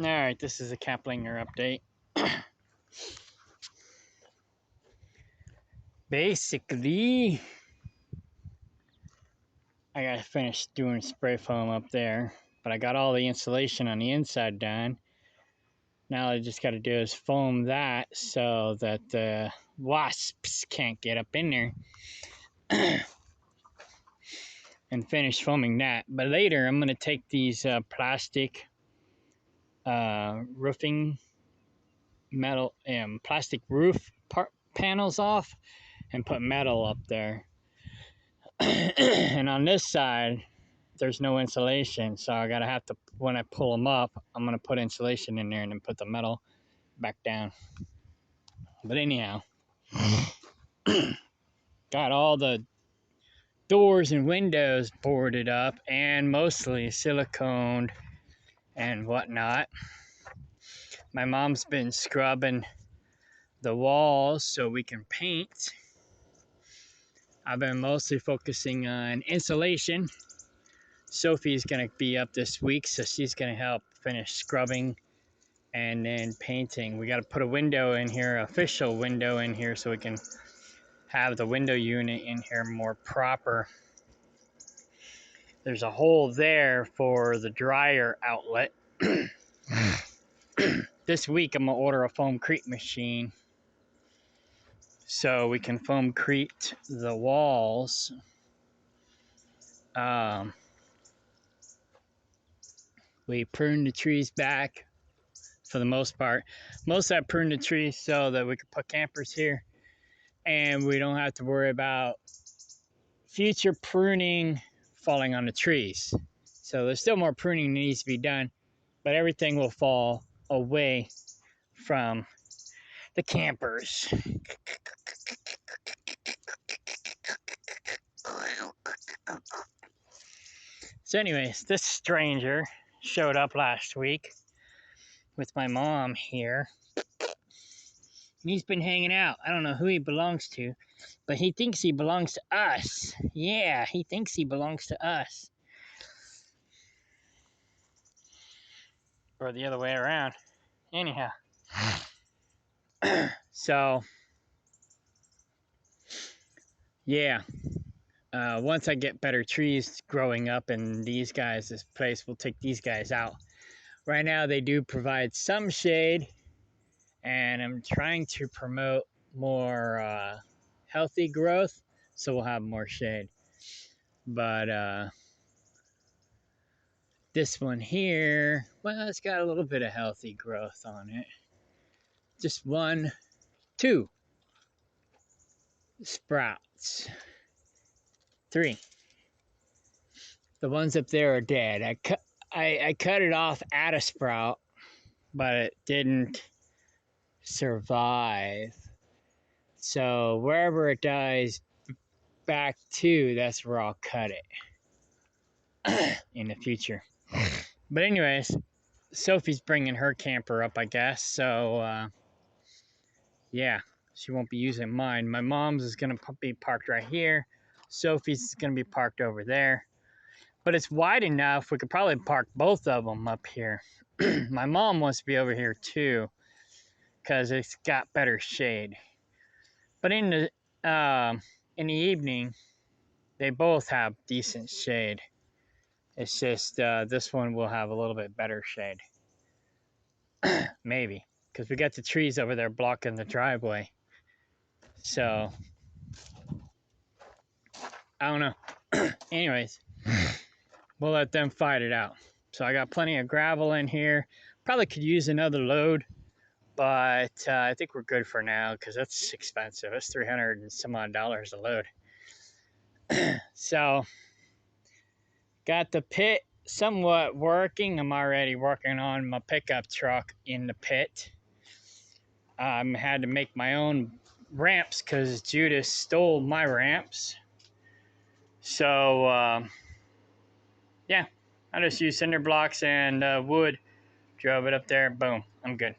Alright, this is a Caplinger update. Basically, I gotta finish doing spray foam up there, but I got all the insulation on the inside done. Now all I just gotta do is foam that so that the wasps can't get up in there. And finish foaming that. But later I'm gonna take these plastic roofing metal plastic roof panels off and put metal up there. And on this side there's no insulation, so I gotta have to, when I pull them up, I'm gonna put insulation in there and then put the metal back down. But anyhow, got all the doors and windows boarded up and mostly siliconed and whatnot. My mom's been scrubbing the walls so we can paint. I've been mostly focusing on insulation. Sophie's gonna be up this week, so she's gonna help finish scrubbing and then painting. We gotta put a window in here, official window in here, so we can have the window unit in here more proper. There's a hole there for the dryer outlet. This week I'm gonna order a foamcrete machine so we can foamcrete the walls. We pruned the trees back for the most part. Mostly I pruned the trees so that we could put campers here and we don't have to worry about future pruning falling on the trees. So there's still more pruning that needs to be done, but everything will fall away from the campers. So anyways, this stranger showed up last week with my mom here. He's been hanging out. I don't know who he belongs to, but he thinks he belongs to us. Yeah, he thinks he belongs to us. Or the other way around. Anyhow. So, yeah. Once I get better trees growing up in these guys, this place, we'll take these guys out. Right now, they do provide some shade, and I'm trying to promote more healthy growth, so we'll have more shade. But this one here, well, it's got a little bit of healthy growth on it. Just 1, 2 sprouts. 3. The ones up there are dead. I cut it off at a sprout, but it didn't survive. So wherever it dies back to, that's where I'll cut it in the future. But anyways, Sophie's bringing her camper up, I guess. So yeah, she won't be using mine. My mom's is gonna be parked right here. Sophie's is gonna be parked over there. But it's wide enough, we could probably park both of them up here. My mom wants to be over here too, because it's got better shade. But in the evening, they both have decent shade. It's just this one will have a little bit better shade. Maybe, because we got the trees over there blocking the driveway. So, I don't know. Anyways, we'll let them fight it out. So I got plenty of gravel in here. Probably could use another load, but I think we're good for now because that's expensive. It's $300 and some odd a load. So, got the pit somewhat working. I'm already working on my pickup truck in the pit. Had to make my own ramps because Judas stole my ramps. So, yeah, I just used cinder blocks and wood. Drove it up there, boom, I'm good.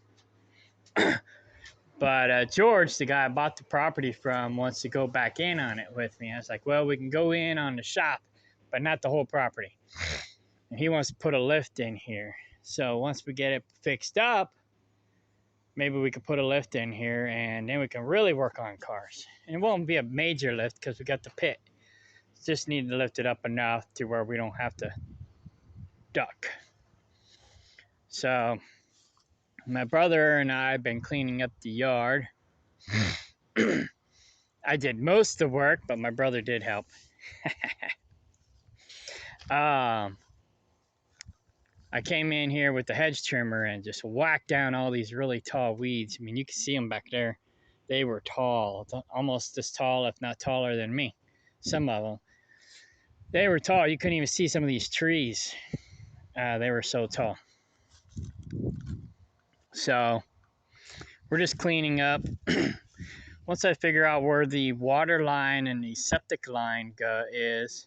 But George, the guy I bought the property from, wants to go back in on it with me. I was like, well, we can go in on the shop, but not the whole property. And he wants to put a lift in here. So once we get it fixed up, maybe we could put a lift in here and then we can really work on cars. And it won't be a major lift because we got the pit. Just need to lift it up enough to where we don't have to duck. So my brother and I have been cleaning up the yard. I did most of the work, but my brother did help. I came in here with the hedge trimmer and just whacked down all these really tall weeds. I mean, you can see them back there. They were tall, almost as tall, if not taller than me. Some of them. They were tall. You couldn't even see some of these trees. They were so tall. So we're just cleaning up. Once I figure out where the water line and the septic line is,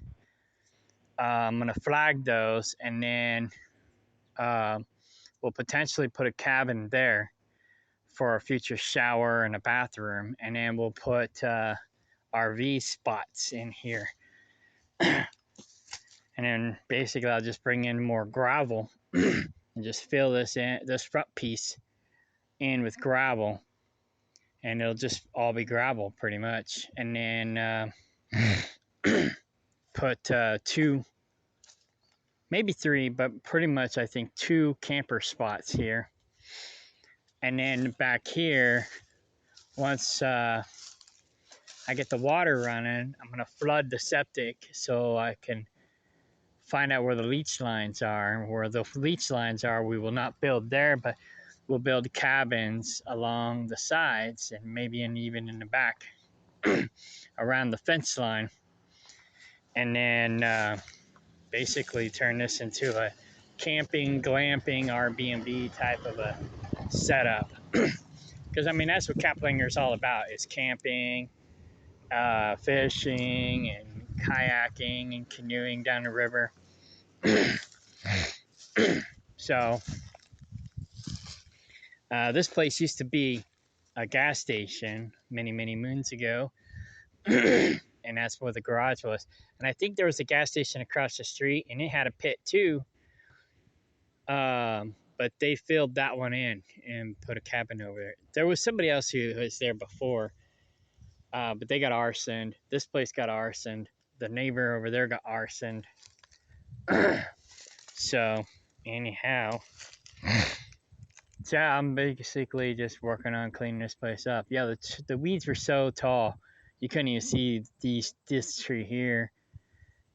I'm going to flag those, and then we'll potentially put a cabin there for a future shower and a bathroom, and then we'll put RV spots in here. And then basically I'll just bring in more gravel and just fill this front piece in with gravel, and it'll just all be gravel pretty much. And then put 2, maybe 3, but pretty much I think 2 camper spots here. And then back here, once I get the water running, I'm going to flood the septic so I can find out where the leach lines are. Where the leach lines are, we will not build there, but we'll build cabins along the sides and maybe even in the back around the fence line. And then basically turn this into a camping, glamping, Airbnb type of a setup. Because, I mean, that's what Caplinger is all about, is camping, fishing, and kayaking and canoeing down the river. So, this place used to be a gas station many, many moons ago. And that's where the garage was. And I think there was a gas station across the street, and it had a pit too. But they filled that one in and put a cabin over there. There was somebody else who was there before, but they got arsoned. This place got arsoned. The neighbor over there got arsoned. So, anyhow, so I'm basically just working on cleaning this place up. Yeah, the weeds were so tall, you couldn't even see this tree here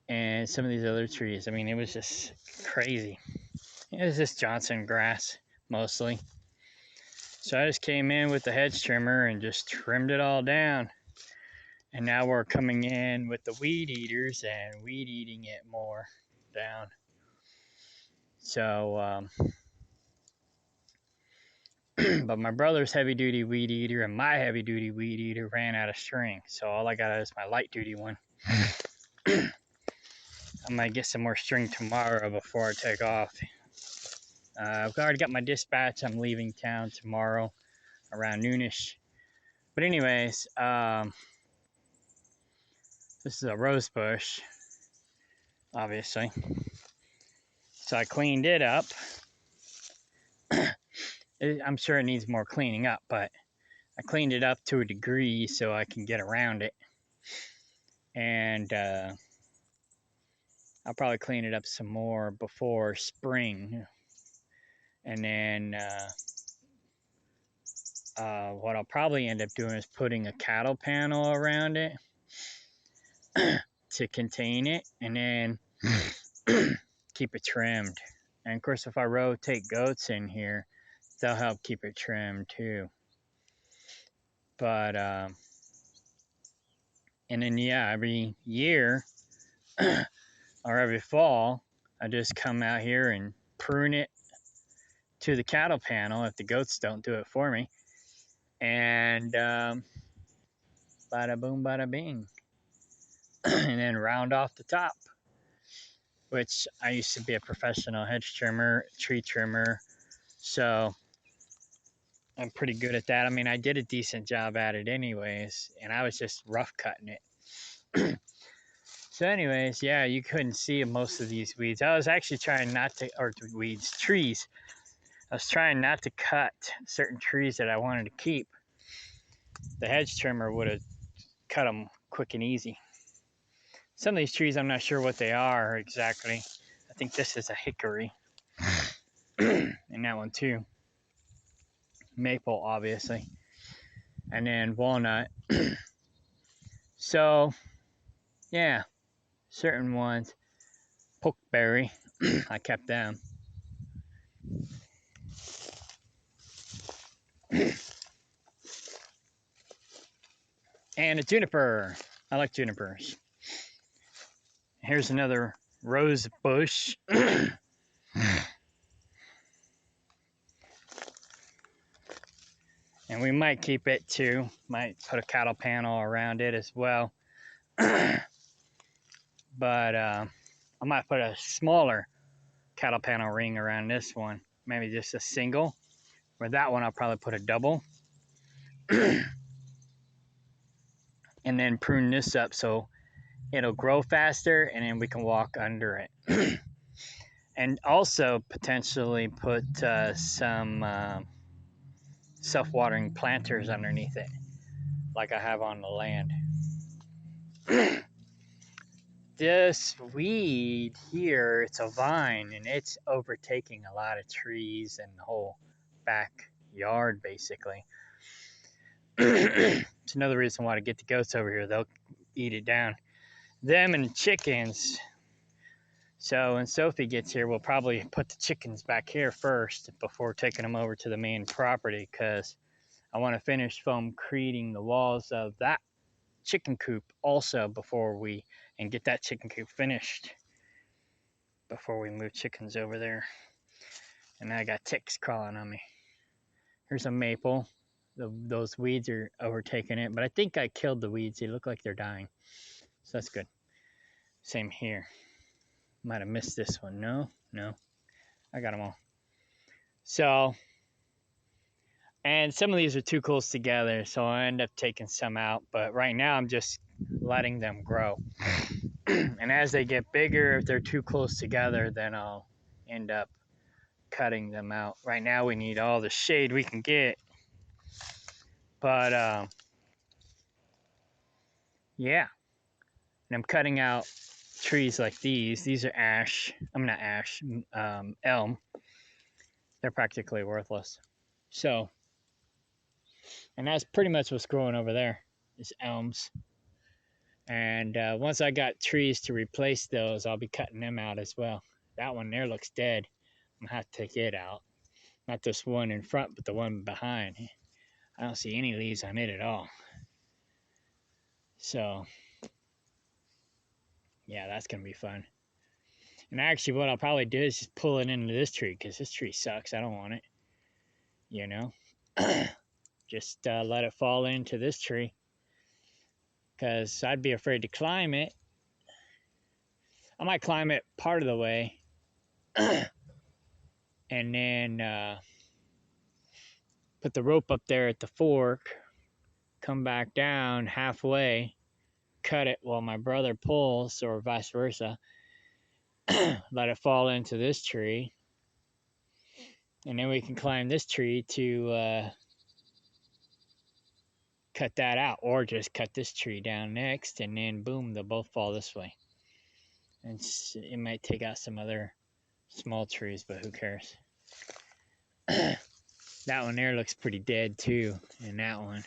and some of these other trees. I mean, it was just crazy. It was just Johnson grass, mostly. So I just came in with the hedge trimmer and just trimmed it all down. And now we're coming in with the weed eaters and weed eating it more down. So, but my brother's heavy duty weed eater and my heavy duty weed eater ran out of string. So all I got is my light duty one. I might get some more string tomorrow before I take off. I've already got my dispatch. I'm leaving town tomorrow around noonish. But anyways, this is a rose bush, obviously. So I cleaned it up. I'm sure it needs more cleaning up, but I cleaned it up to a degree so I can get around it. And I'll probably clean it up some more before spring. And then what I'll probably end up doing is putting a cattle panel around it to contain it, and then keep it trimmed. And of course, if I rotate goats in here, they'll help keep it trimmed too. But and then yeah, every year or every fall, I just come out here and prune it to the cattle panel if the goats don't do it for me. And bada boom, bada bing. And then round off the top, which I used to be a professional hedge trimmer, tree trimmer. So I'm pretty good at that. I mean, I did a decent job at it anyways, and I was just rough cutting it. So anyways, yeah, you couldn't see most of these weeds. I was actually trying not to, or weeds, trees. I was trying not to cut certain trees that I wanted to keep. The hedge trimmer would have cut them quick and easy. Some of these trees, I'm not sure what they are exactly. I think this is a hickory. And that one too. Maple, obviously. And then walnut. So, yeah, certain ones. Pokeberry, I kept them. And a juniper. I like junipers. Here's another rose bush. And we might keep it too. Might put a cattle panel around it as well. But I might put a smaller cattle panel ring around this one. Maybe just a single. For that one, I'll probably put a double. And then prune this up so it'll grow faster and then we can walk under it. And also potentially put some self-watering planters underneath it, like I have on the land. This weed here, it's a vine, and it's overtaking a lot of trees and the whole backyard, basically. It's another reason why to get the goats over here. They'll eat it down. Them and chickens. So when Sophie gets here, we'll probably put the chickens back here first before taking them over to the main property, because I want to finish foam-creating the walls of that chicken coop also and get that chicken coop finished before we move chickens over there. And I got ticks crawling on me. Here's a maple. Those weeds are overtaking it, but I think I killed the weeds. They look like they're dying, so that's good. Same here. Might have missed this one. No, I got them all. So, and some of these are too close together, so I end up taking some out. But right now, I'm just letting them grow. And as they get bigger, if they're too close together, then I'll end up cutting them out. Right now, we need all the shade we can get. But yeah, and I'm cutting out trees like these. These are ash. I'm not ash. Elm. They're practically worthless. So, and that's pretty much what's growing over there. Is elms. And once I got trees to replace those, I'll be cutting them out as well. That one there looks dead. I'm gonna have to take it out. Not this one in front, but the one behind. I don't see any leaves on it at all. So, yeah, that's gonna be fun. And actually, what I'll probably do is just pull it into this tree, because this tree sucks. I don't want it. You know? Just let it fall into this tree, because I'd be afraid to climb it. I might climb it part of the way, and then put the rope up there at the fork, come back down halfway, cut it while my brother pulls, or vice versa. Let it fall into this tree, and then we can climb this tree to cut that out, or just cut this tree down next, and then boom, they'll both fall this way. And it might take out some other small trees, but who cares? That one there looks pretty dead too, and that one.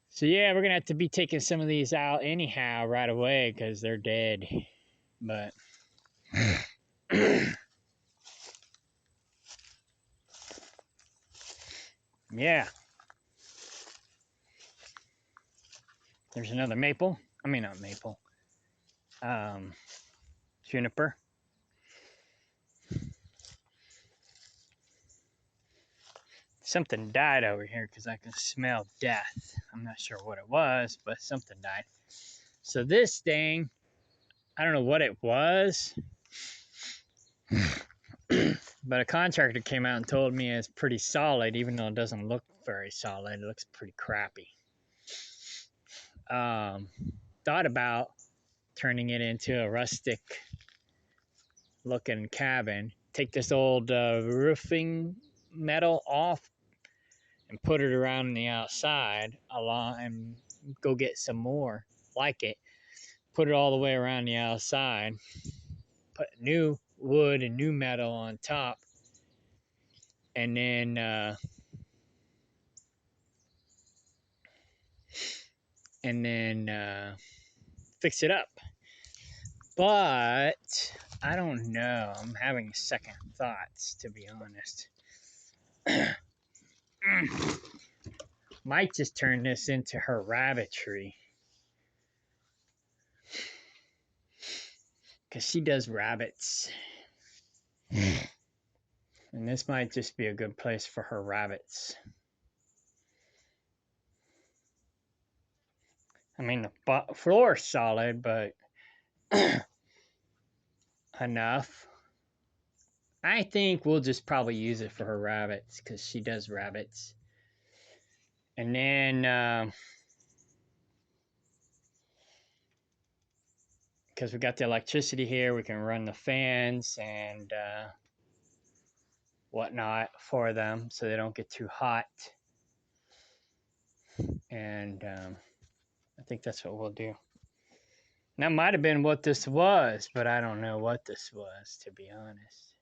So yeah, we're gonna have to be taking some of these out anyhow right away, because they're dead. But yeah, there's another maple. I mean, not maple. Juniper. Something died over here because I can smell death. I'm not sure what it was, but something died. So this thing, I don't know what it was, but a contractor came out and told me it's pretty solid, even though it doesn't look very solid. It looks pretty crappy. Thought about turning it into a rustic looking cabin. Take this old roofing metal off and put it around the outside along and go get some more like it. Put it all the way around the outside. Put new wood and new metal on top. And then fix it up. But I don't know. I'm having second thoughts, to be honest. Might just turn this into her rabbitry. Because she does rabbits. And this might just be a good place for her rabbits. I mean, the floor's solid, but enough. I think we'll just probably use it for her rabbits because she does rabbits. And then, because we got the electricity here, we can run the fans and whatnot for them so they don't get too hot. And I think that's what we'll do. That might have been what this was, but I don't know what this was, to be honest.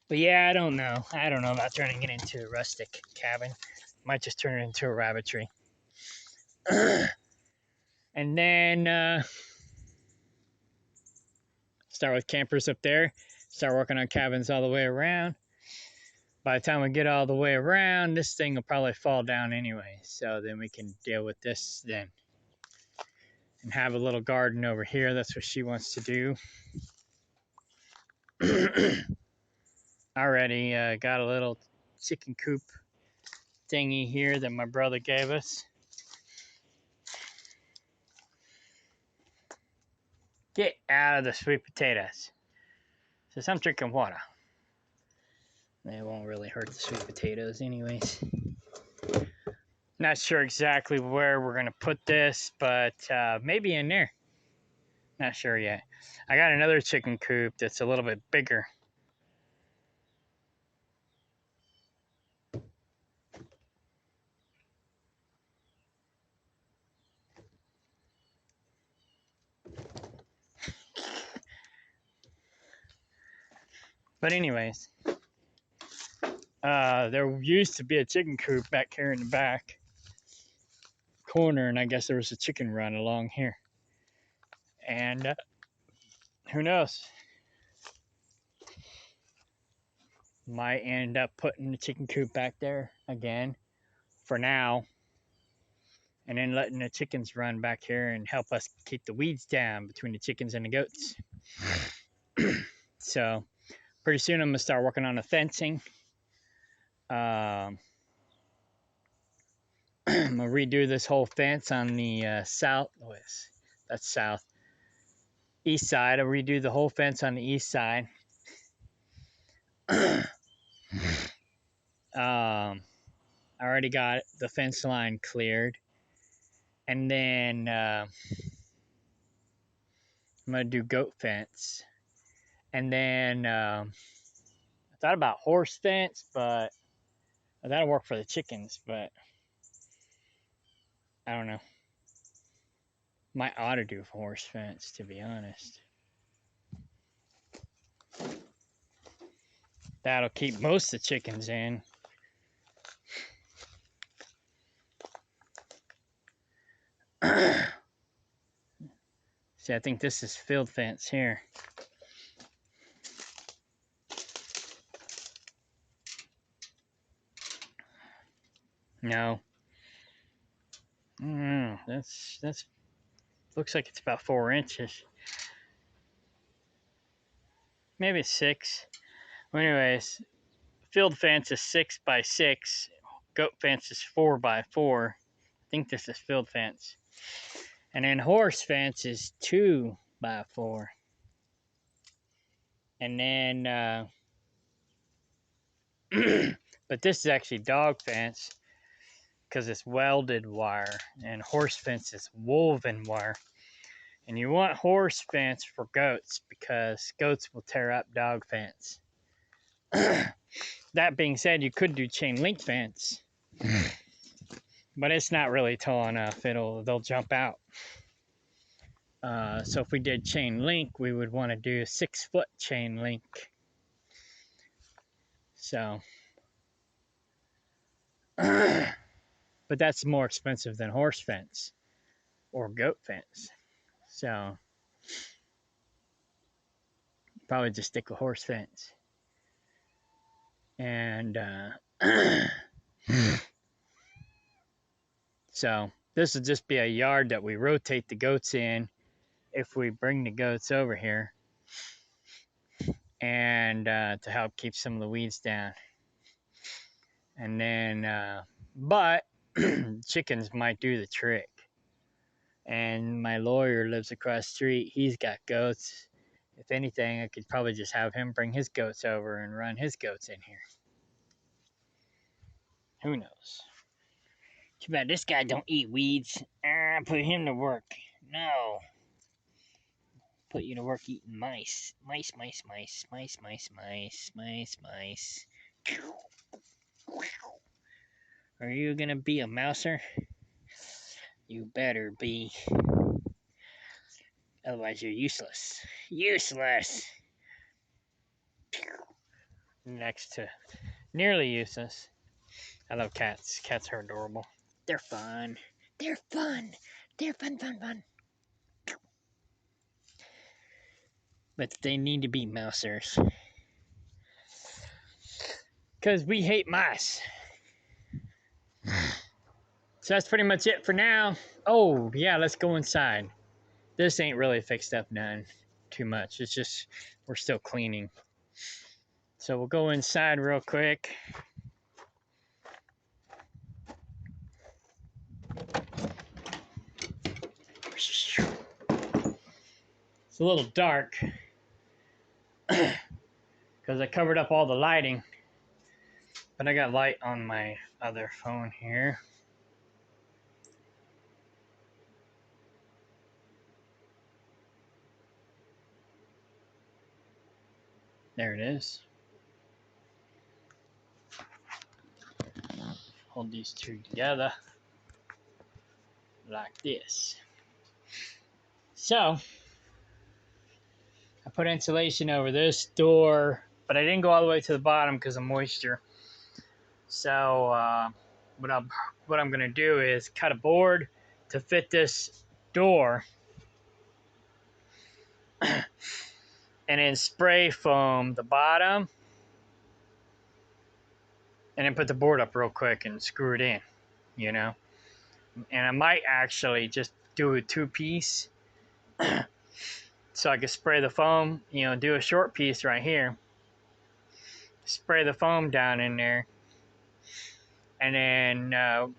But yeah, I don't know. I don't know about turning it into a rustic cabin. Might just turn it into a rabbitry. And then start with campers up there. Start working on cabins all the way around. By the time we get all the way around, this thing will probably fall down anyway. So then we can deal with this then. And have a little garden over here. That's what she wants to do. Already got a little chicken coop thingy here that my brother gave us. Get out of the sweet potatoes. Says I'm drinking water. They won't really hurt the sweet potatoes anyways. Not sure exactly where we're going to put this, but maybe in there. Not sure yet. I got another chicken coop that's a little bit bigger. But anyways, there used to be a chicken coop back here in the back corner, and I guess there was a chicken run along here. And who knows? Might end up putting the chicken coop back there again for now. And then letting the chickens run back here and help us keep the weeds down between the chickens and the goats. So pretty soon I'm going to start working on the fencing. I'm going to redo this whole fence on the southwest. That's south. East side. I'll redo the whole fence on the east side. I already got the fence line cleared. And then I'm going to do goat fence. And then I thought about horse fence, but that'll work for the chickens, but I don't know. Might ought to do horse fence, to be honest. That'll keep most of the chickens in. See, I think this is field fence here. No. That's looks like it's about 4 inches. Maybe 6. Well, anyways, field fence is 6 by 6. Goat fence is 4 by 4. I think this is field fence. And then horse fence is 2 by 4. And then, but this is actually dog fence. because it's welded wire, and horse fence is woven wire. And you want horse fence for goats because goats will tear up dog fence. That being said, you could do chain link fence, but it's not really tall enough. They'll jump out. So if we did chain link, we would want to do a 6-foot chain link. So, but that's more expensive than horse fence or goat fence. So, probably just stick with horse fence. And so this will just be a yard that we rotate the goats in if we bring the goats over here, and to help keep some of the weeds down. And then, but chickens might do the trick. And my lawyer lives across the street. He's got goats. If anything, I could probably just have him bring his goats over and run his goats in here. Who knows? Too bad this guy don't eat weeds. Put him to work. No. Put you to work eating mice. Mice. Are you gonna be a mouser? You better be. Otherwise you're useless. Useless! Next to nearly useless. I love cats. Cats are adorable. They're fun. They're fun. They're fun. But they need to be mousers. Because we hate mice. So that's pretty much it for now. Oh, yeah, let's go inside. This ain't really fixed up none too much. It's just we're still cleaning. So we'll go inside real quick. It's a little dark because I covered up all the lighting. But I got light on my other phone here. There it is. Hold these two together like this. So I put insulation over this door, but I didn't go all the way to the bottom because of moisture. So what I'm gonna do is cut a board to fit this door, and then spray foam the bottom, and then put the board up real quick and screw it in, you know. And I might actually just do a 2-piece, so I could spray the foam, you know, do a short piece right here, spray the foam down in there, and then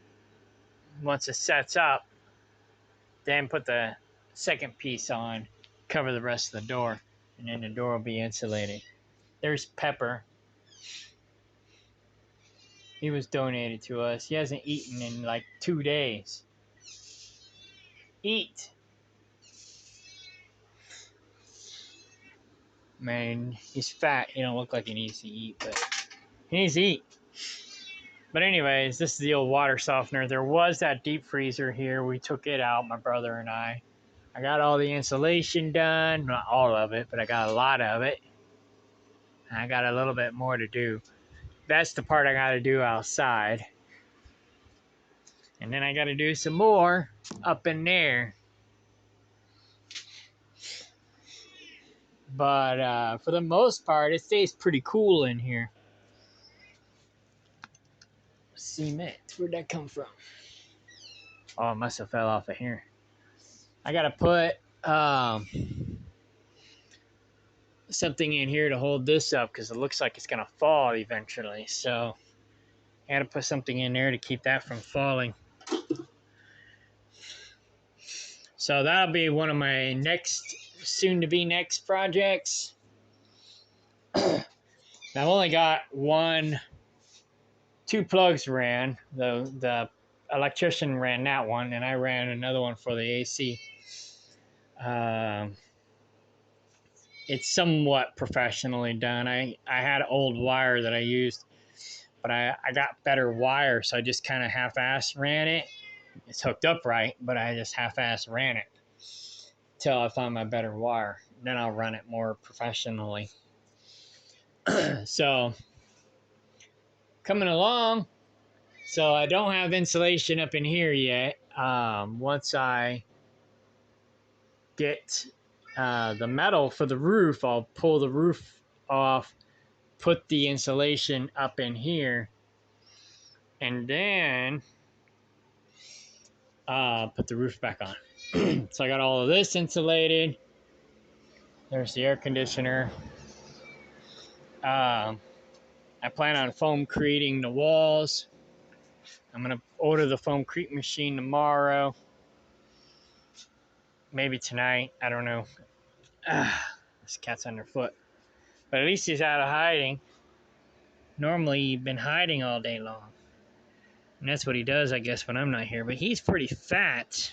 once it sets up, then put the second piece on, cover the rest of the door, and then the door will be insulated. There's Pepper. He was donated to us. He hasn't eaten in like 2 days. Eat! Man, he's fat. He don't look like he needs to eat, but he needs to eat. But anyways, this is the old water softener. There was that deep freezer here. We took it out, my brother and I. I got all the insulation done. Not all of it, but I got a lot of it. And I got a little bit more to do. That's the part I got to do outside. And then I got to do some more up in there. But for the most part, it stays pretty cool in here. Cement. Where'd that come from? Oh, it must have fell off of here. I got to put something in here to hold this up because it looks like it's going to fall eventually. So I got to put something in there to keep that from falling. So that'll be one of my next, soon-to-be next projects. I've only got 2 plugs ran. The electrician ran that one, and I ran another one for the AC. It's somewhat professionally done. I had old wire that I used, but I got better wire, so I just kind of half-ass ran it. It's hooked up right, but I just half-ass ran it till I found my better wire. Then I'll run it more professionally. So coming along. So I don't have insulation up in here yet. Once I get the metal for the roof, I'll pull the roof off, put the insulation up in here, and then put the roof back on. So I got all of this insulated. There's the air conditioner. I plan on foam creating the walls. I'm going to order the foam crete machine tomorrow. Maybe tonight. I don't know. This cat's underfoot. But at least he's out of hiding. Normally, he's been hiding all day long. And that's what he does, I guess, when I'm not here. But he's pretty fat.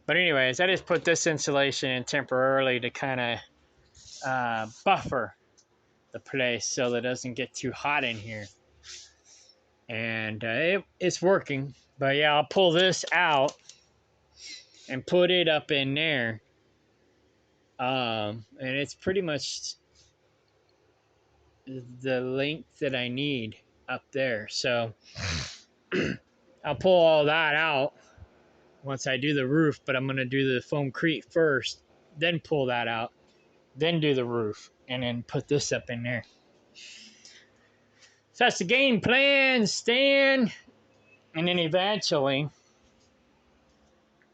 But anyways, I just put this insulation in temporarily to kind of buffer the place so that it doesn't get too hot in here. And it's working. But yeah, I'll pull this out and put it up in there. And it's pretty much the length that I need up there. So I'll pull all that out once I do the roof, but I'm going to do the foam crete first, then pull that out, then do the roof, and then put this up in there. So that's the game plan, Stan. And then eventually,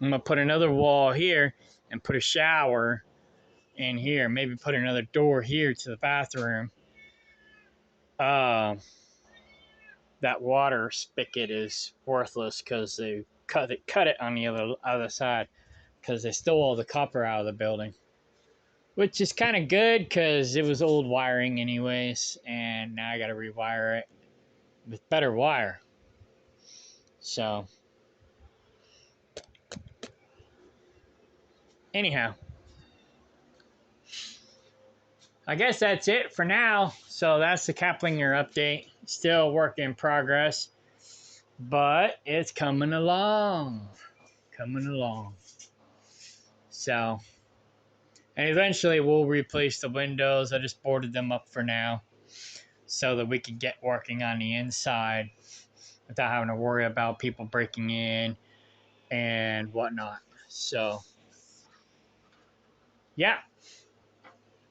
I'm going to put another wall here and put a shower in here. Maybe put another door here to the bathroom. That water spigot is worthless because they cut it on the other side because they stole all the copper out of the building, which is kind of good because it was old wiring anyways, and now I got to rewire it with better wire. So anyhow, I guess that's it for now. So that's the Caplinger update. Still work in progress, but it's coming along. So, and eventually we'll replace the windows. I just boarded them up for now so that we could get working on the inside without having to worry about people breaking in and whatnot. So, yeah.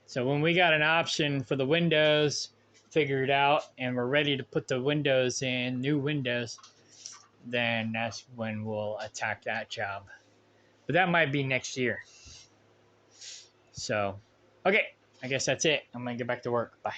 So when we got an option for the windows figured out and we're ready to put the windows in, new windows, then that's when we'll attack that job. But that might be next year. So, okay. I guess that's it. I'm going to get back to work. Bye.